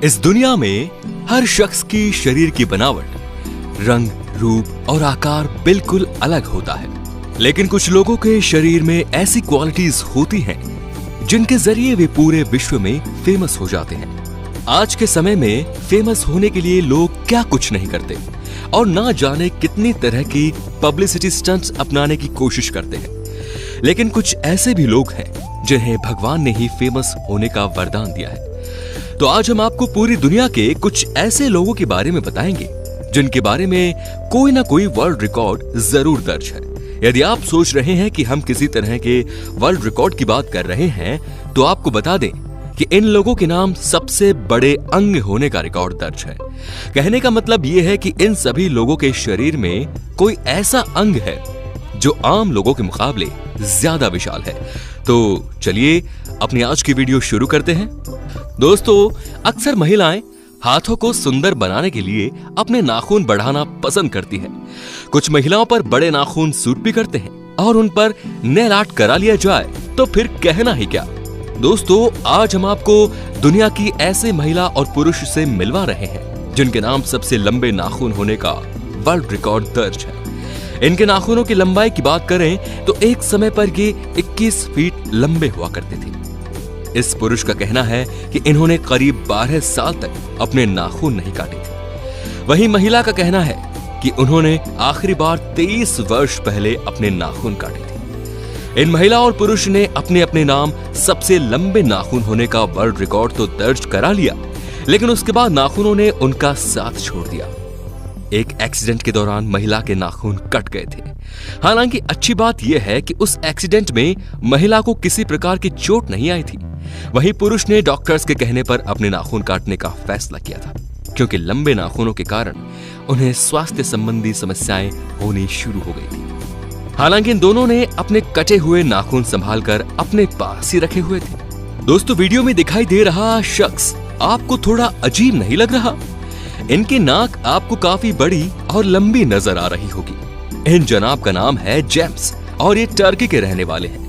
इस दुनिया में हर शख्स की शरीर की बनावट, रंग, रूप और आकार बिल्कुल अलग होता है। लेकिन कुछ लोगों के शरीर में ऐसी क्वालिटीज होती हैं जिनके जरिए वे पूरे विश्व में फेमस हो जाते हैं। आज के समय में फेमस होने के लिए लोग क्या कुछ नहीं करते और ना जाने कितनी तरह की पब्लिसिटी स्टंट्स अपनाने की कोशिश करते हैं। लेकिन कुछ ऐसे भी लोग हैं जिन्हें भगवान ने ही फेमस होने का वरदान दिया है। तो आज हम आपको पूरी दुनिया के कुछ ऐसे लोगों के बारे में बताएंगे जिनके बारे में कोई ना कोई वर्ल्ड रिकॉर्ड जरूर दर्ज है। यदि आप सोच रहे हैं कि हम किसी तरह के वर्ल्ड रिकॉर्ड की बात कर रहे हैं, तो आपको बता दें कि इन लोगों के नाम सबसे बड़े अंग होने का रिकॉर्ड दर्ज है। कहने का मतलब यह है कि इन सभी लोगों के शरीर में कोई ऐसा अंग है जो आम लोगों के मुकाबले ज्यादा विशाल है। तो चलिए अपनी आज की वीडियो शुरू करते हैं। दोस्तों, अक्सर महिलाएं हाथों को सुंदर बनाने के लिए अपने नाखून बढ़ाना पसंद करती है। कुछ महिलाओं पर बड़े नाखून सूट भी करते हैं और उन पर नेल आर्ट करा लिया जाए तो फिर कहना ही क्या। दोस्तों, आज हम आपको दुनिया की ऐसे महिला और पुरुष से मिलवा रहे हैं जिनके नाम सबसे लंबे नाखून होने का वर्ल्ड रिकॉर्ड दर्ज है। इनके नाखूनों की लंबाई की बात करें तो एक समय पर ये 21 फीट लंबे हुआ करते थे। इस पुरुष का कहना है कि इन्होंने करीब 12 साल तक अपने नाखून नहीं काटे थे। वहीं महिला का कहना है कि उन्होंने आखिरी बार 23 वर्ष पहले अपने नाखून काटे थे। इन महिला और पुरुष ने अपने अपने नाम सबसे लंबे नाखून होने का वर्ल्ड रिकॉर्ड तो दर्ज करा लिया, लेकिन उसके बाद नाखूनों ने उनका साथ छोड़ दिया। एक एक्सीडेंट के दौरान महिला के नाखून कट गए थे। हालांकि अच्छी बात यह है कि उस एक्सीडेंट में महिला को किसी प्रकार की चोट नहीं आई थी। वहीं पुरुष ने डॉक्टर्स के कहने पर अपने नाखून काटने का फैसला किया था, क्योंकि लंबे नाखूनों के कारण उन्हें स्वास्थ्य संबंधी समस्याएं होनी शुरू हो गई थी। हालांकि इन दोनों ने अपने कटे हुए नाखून संभालकर अपने पास ही रखे हुए थे। दोस्तों, वीडियो में दिखाई दे रहा शख्स आपको थोड़ा अजीब नहीं लग रहा? इनकी नाक आपको काफी बड़ी और लंबी नजर आ रही होगी। इन जनाब का नाम है जेम्स और ये टर्की के रहने वाले हैं।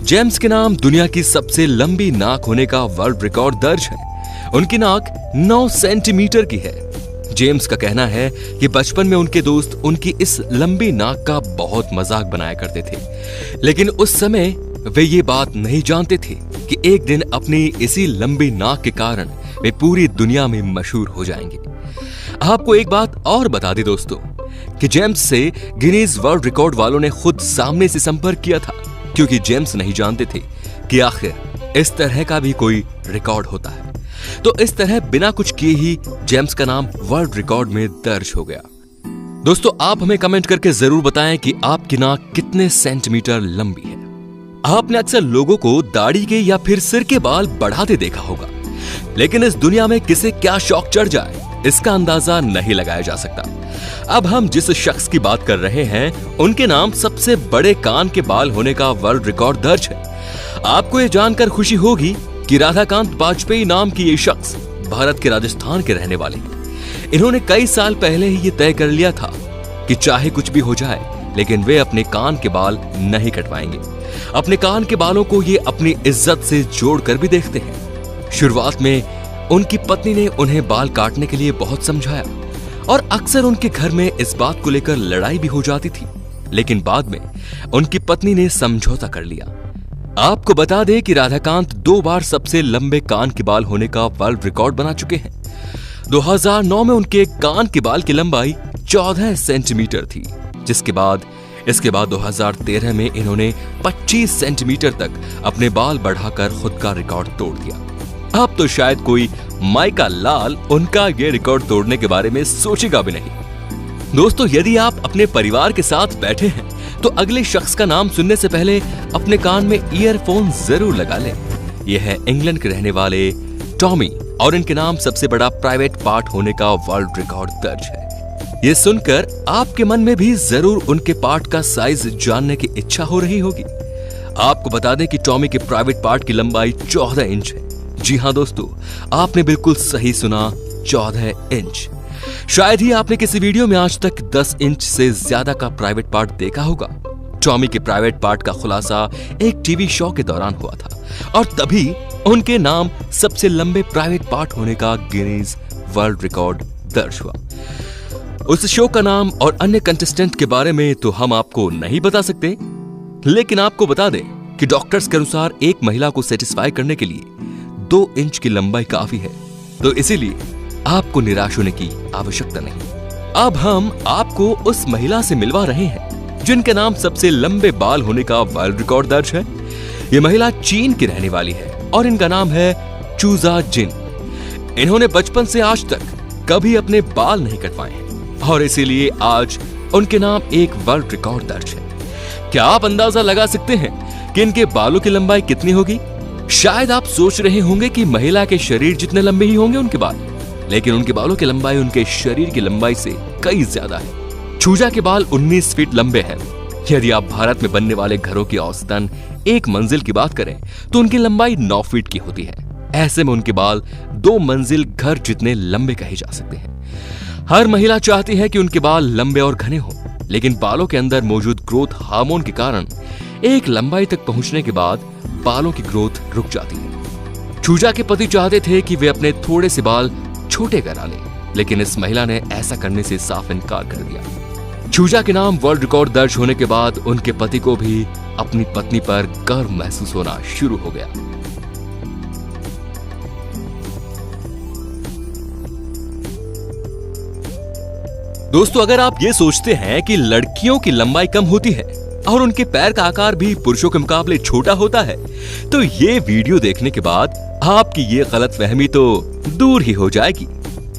जेम्स के नाम दुनिया की सबसे लंबी नाक होने का वर्ल्ड रिकॉर्ड दर्ज है। उनकी नाक 9 सेंटीमीटर की है। जेम्स का कहना है कि बचपन में उनके दोस्त उनकी इस लंबी नाक का बहुत मजाक बनाया करते थे, लेकिन उस समय वे ये बात नहीं जानते थे कि एक दिन अपनी इसी लंबी नाक के कारण वे पूरी दुनिया में मशहूर हो जाएंगे। आपको एक बात और बता दें दोस्तों कि जेम्स से गिनीज वर्ल्ड रिकॉर्ड वालों ने खुद सामने से संपर्क किया था, क्योंकि जेम्स नहीं जानते थे कि आखिर इस तरह का भी कोई रिकॉर्ड होता है। तो इस तरह बिना कुछ किए ही जेम्स का नाम वर्ल्ड रिकॉर्ड में दर्ज हो गया। दोस्तों, आप हमें कमेंट करके जरूर बताएं कि आपकी नाक कितने सेंटीमीटर लंबी है। आपने अक्सर लोगों को दाढ़ी के या फिर सिर के बाल बढ़ाते देखा होगा, लेकिन इस दुनिया में किसे क्या शौक चढ़ जाए इसका अंदाजा नहीं लगाया जा सकता। अब हम जिस शख्स की बात कर रहे हैं उनके नाम सबसे बड़े कान के बाल होने का वर्ल्ड रिकॉर्ड दर्ज है। आपको यह जानकर खुशी होगी कि राधाकांत बाजपेयी नाम की ये शख्स भारत के राजस्थान के रहने वाले हैं। इन्होंने कई साल पहले ही ये तय कर लिया था कि चाहे कुछ भी हो जाए, लेकिन वे अपने कान के बाल नहीं कटवाएंगे। अपने कान के बालों को ये अपनी इज्जत से जोड़कर भी देखते हैं। शुरुआत में उनकी पत्नी ने उन्हें बाल काटने के लिए बहुत समझाया और अक्सर उनके घर में इस बात को लेकर लड़ाई भी हो जाती थी, लेकिन बाद में उनकी पत्नी ने समझौता कर लिया। आपको बता दें कि राधाकांत 2 बार सबसे लंबे कान के बाल होने का वर्ल्ड रिकॉर्ड बना चुके हैं। 2009 में उनके कान के बाल की लंबाई 14 सेंटीमीटर थी, इसके बाद 2013 में इन्होंने 25 सेंटीमीटर तक अपने बाल बढ़ाकर खुद का रिकॉर्ड तोड़ दिया। अब तो शायद कोई माइका लाल उनका ये रिकॉर्ड तोड़ने के बारे में सोचेगा भी नहीं। दोस्तों, यदि आप अपने परिवार के साथ बैठे हैं तो अगले शख्स का नाम सुनने से पहले अपने कान में ईयरफोन जरूर लगा लें। यह है इंग्लैंड के रहने वाले टॉमी और इनके नाम सबसे बड़ा प्राइवेट पार्ट होने का वर्ल्ड रिकॉर्ड दर्ज है। ये सुनकर आपके मन में भी जरूर उनके पार्ट का साइज जानने की इच्छा हो रही होगी। आपको बता दें कि टॉमी के प्राइवेट पार्ट की लंबाई 14 इंच है। जी हाँ दोस्तों, आपने बिल्कुल सही सुना, 14 इंच। शायद ही आपने किसी वीडियो में आज तक 10 इंच से ज्यादा का प्राइवेट पार्ट देखा होगा। टॉमी के प्राइवेट पार्ट का खुलासा एक टीवी शो के दौरान हुआ था और तभी उनके नाम सबसे लंबे प्राइवेट पार्ट होने का गिनीज वर्ल्ड रिकॉर्ड दर्ज हुआ। उस शो का नाम और अन्य कंटेस्टेंट के बारे में तो हम आपको नहीं बता सकते, लेकिन आपको बता दें कि डॉक्टर्स के अनुसार एक महिला को सेटिस्फाई करने के लिए 2 इंच की लंबाई काफी है, तो इसीलिए आपको निराश होने की आवश्यकता नहीं। अब हम आपको उस महिला से मिलवा रहे हैं जिनके नाम सबसे लंबे बाल होने का वर्ल्ड रिकॉर्ड दर्ज है। ये महिला चीन की रहने वाली है और इनका नाम है चूजा जिन। इन्होंने बचपन से आज तक कभी अपने बाल नहीं कटवाए हैं और इसीलिए आज उनके नाम एक वर्ल्ड रिकॉर्ड दर्ज है। क्या आप अंदाजा लगा सकते हैं कि इनके बालों की लंबाई कितनी होगी? शायद आप सोच रहे होंगे कि महिला के शरीर जितने लंबे ही होंगे उनके बाल, लेकिन उनके बालों की लंबाई उनके शरीर की लंबाई से कई ज्यादा है। चूजा के बाल 19 फीट लंबे हैं। यदि आप भारत में बनने वाले घरों की औसतन एक मंजिल की बात करें तो उनकी लंबाई 9 फीट की होती है। ऐसे में उनके बाल 2 मंजिल घर जितने लंबे कहे जा सकते हैं। हर महिला चाहती है कि उनके बाल लंबे और घने हों, लेकिन बालों के अंदर मौजूद ग्रोथ हार्मोन के कारण एक लंबाई तक पहुंचने के बाद बालों की ग्रोथ रुक जाती है। चूजा के पति चाहते थे कि वे अपने थोड़े से बाल छोटे करा लें, लेकिन इस महिला ने ऐसा करने से साफ इनकार कर दिया। चूजा के नाम वर्ल्ड रिकॉर्ड दर्ज होने के बाद उनके पति को भी अपनी पत्नी पर गर्व महसूस होना शुरू हो गया। दोस्तों, अगर आप ये सोचते हैं कि लड़कियों की लंबाई कम होती है और उनके पैर का आकार भी पुरुषों के मुकाबले छोटा होता है, तो ये वीडियो देखने के बाद आपकी ये गलतफहमी तो दूर ही हो जाएगी।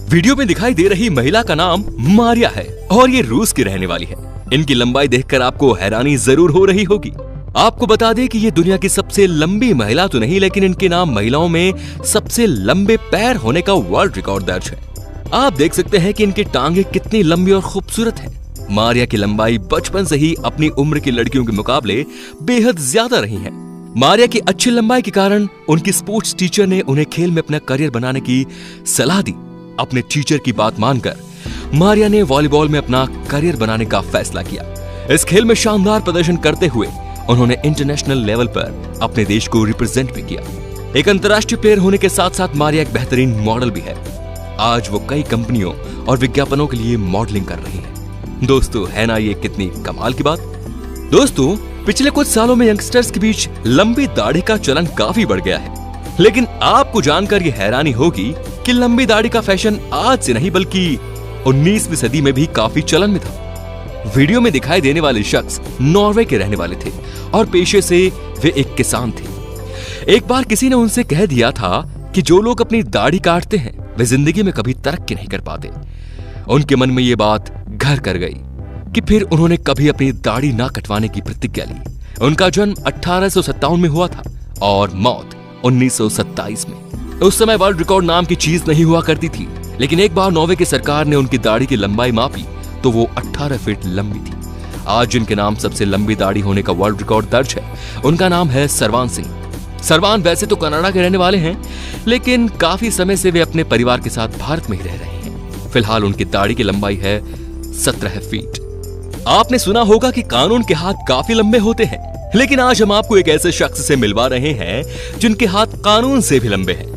वीडियो में दिखाई दे रही महिला का नाम मारिया है और ये रूस की रहने वाली है। इनकी लंबाई देखकर आपको हैरानी जरूर हो रही होगी। आपको बता दें कि ये दुनिया की सबसे लंबी महिला तो नहीं, लेकिन इनके नाम महिलाओं में सबसे लंबे पैर होने का वर्ल्ड रिकॉर्ड दर्ज है। आप देख सकते हैं कि इनकी टांगे कितनी लंबी और खूबसूरत हैं। मारिया की लंबाई बचपन से ही अपनी उम्र की लड़कियों के मुकाबले बेहद ज्यादा रही है। मारिया की अच्छी लंबाई के कारण उनकी स्पोर्ट्स टीचर ने उन्हें खेल में अपना करियर बनाने की सलाह दी। अपने टीचर की बात मानकर मारिया ने वॉलीबॉल में अपना करियर बनाने का फैसला किया। इस खेल में शानदार प्रदर्शन करते हुए उन्होंने इंटरनेशनल लेवल पर अपने देश को रिप्रेजेंट भी किया। एक अंतर्राष्ट्रीय प्लेयर होने के साथ साथ मारिया एक बेहतरीन मॉडल भी है। आज वो कई कंपनियों और विज्ञापनों के लिए मॉडलिंग कर रही है। दोस्तों, है ना ये कितनी कमाल की बात। दोस्तों, पिछले कुछ सालों में यंगस्टर्स के बीच लंबी दाढ़ी का चलन काफी बढ़ गया है, लेकिन आपको जानकर ये हैरानी होगी कि लंबी दाढ़ी का फैशन आज से नहीं बल्कि 19वीं सदी में भी काफी चलन में था। वीडियो में दिखाई देने वाले शख्स नॉर्वे के रहने वाले थे और पेशे से वे एक किसान थे। एक बार किसी ने उनसे कह दिया था कि जो लोग अपनी दाढ़ी काटते हैं वे जिंदगी में कभी तरक्की नहीं कर पाते। उनके मन में ये बात घर कर गई कि फिर उन्होंने कभी अपनी दाढ़ी ना कटवाने की प्रतिज्ञा ली। उनका जन्म 1857 में हुआ था और मौत 1927 में। उस समय वर्ल्ड रिकॉर्ड नाम की चीज नहीं हुआ करती थी, लेकिन एक बार नॉर्वे की सरकार ने उनकी दाढ़ी की लंबाई मापी तो वो 18 फीट लंबी थी। आज जिनके नाम सबसे लंबी दाढ़ी होने का वर्ल्ड रिकॉर्ड दर्ज है, उनका नाम है सरवान सिंह। सरवान वैसे तो कनाडा के रहने वाले हैं, लेकिन काफी समय से वे अपने परिवार के साथ भारत में ही रह रहे हैं। फिलहाल उनकी दाढ़ी की लंबाई है 17 फीट। आपने सुना होगा कि कानून के हाथ काफी लंबे होते हैं, लेकिन आज हम आपको एक ऐसे शख्स से मिलवा रहे हैं जिनके हाथ कानून से भी लंबे हैं।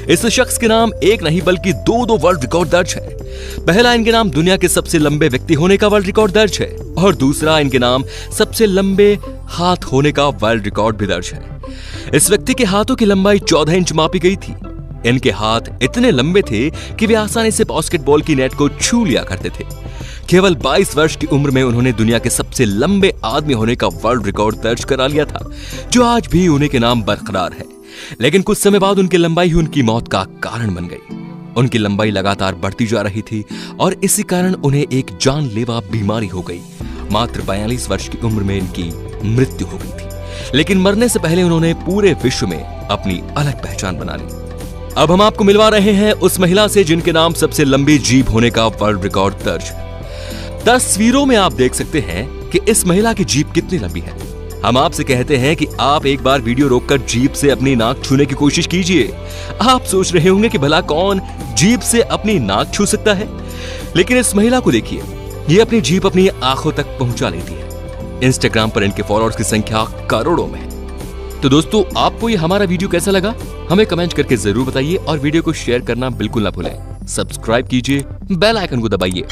इस शख्स के नाम एक नहीं बल्कि 2 वर्ल्ड रिकॉर्ड दर्ज है। पहला, इनके नाम दुनिया के सबसे लंबे व्यक्ति होने का वर्ल्ड रिकॉर्ड दर्ज है और दूसरा, इनके नाम सबसे लंबे हाथ होने का वर्ल्ड रिकॉर्ड भी दर्ज है। इस व्यक्ति के हाथों की लंबाई 14 इंच मापी गई थी। इनके हाथ इतने लंबे थे कि वे आसानी से बास्केटबॉल की नेट को छू लिया करते थे। केवल 22 वर्ष की उम्र में उन्होंने दुनिया के सबसे लंबे आदमी होने का वर्ल्ड रिकॉर्ड दर्ज करा लिया था, जो आज भी उन्हीं के नाम बरकरार है। लेकिन कुछ समय बाद उनकी लंबाई ही उनकी मौत का कारण बन गई। उनकी लंबाई लगातार बढ़ती जा रही थी और इसी कारण उन्हें एक जानलेवा बीमारी हो गई। मात्र 42 वर्ष की उम्र में इनकी मृत्यु हो गई थी, लेकिन मरने से पहले उन्होंने पूरे विश्व में अपनी अलग पहचान बना ली। अब हम आपको मिलवा रहे हैं उस महिला से जिनके नाम सबसे लंबी जीभ होने का वर्ल्ड रिकॉर्ड दर्ज है। तस्वीरों में आप देख सकते हैं कि इस महिला की जीभ कितनी लंबी है। हम आपसे कहते हैं कि आप एक बार वीडियो रोककर जीभ से अपनी नाक छूने की कोशिश कीजिए। आप सोच रहे होंगे कि भला कौन जीभ से अपनी नाक छू सकता है, लेकिन इस महिला को देखिए, ये अपनी जीभ अपनी आंखों तक पहुंचा लेती है। इंस्टाग्राम पर इनके फॉलोअर्स की संख्या करोड़ों में है। तो दोस्तों, आपको ये हमारा वीडियो कैसा लगा हमें कमेंट करके जरूर बताइए और वीडियो को शेयर करना बिल्कुल ना भूलें। सब्सक्राइब कीजिए, बेल आइकन को दबाइए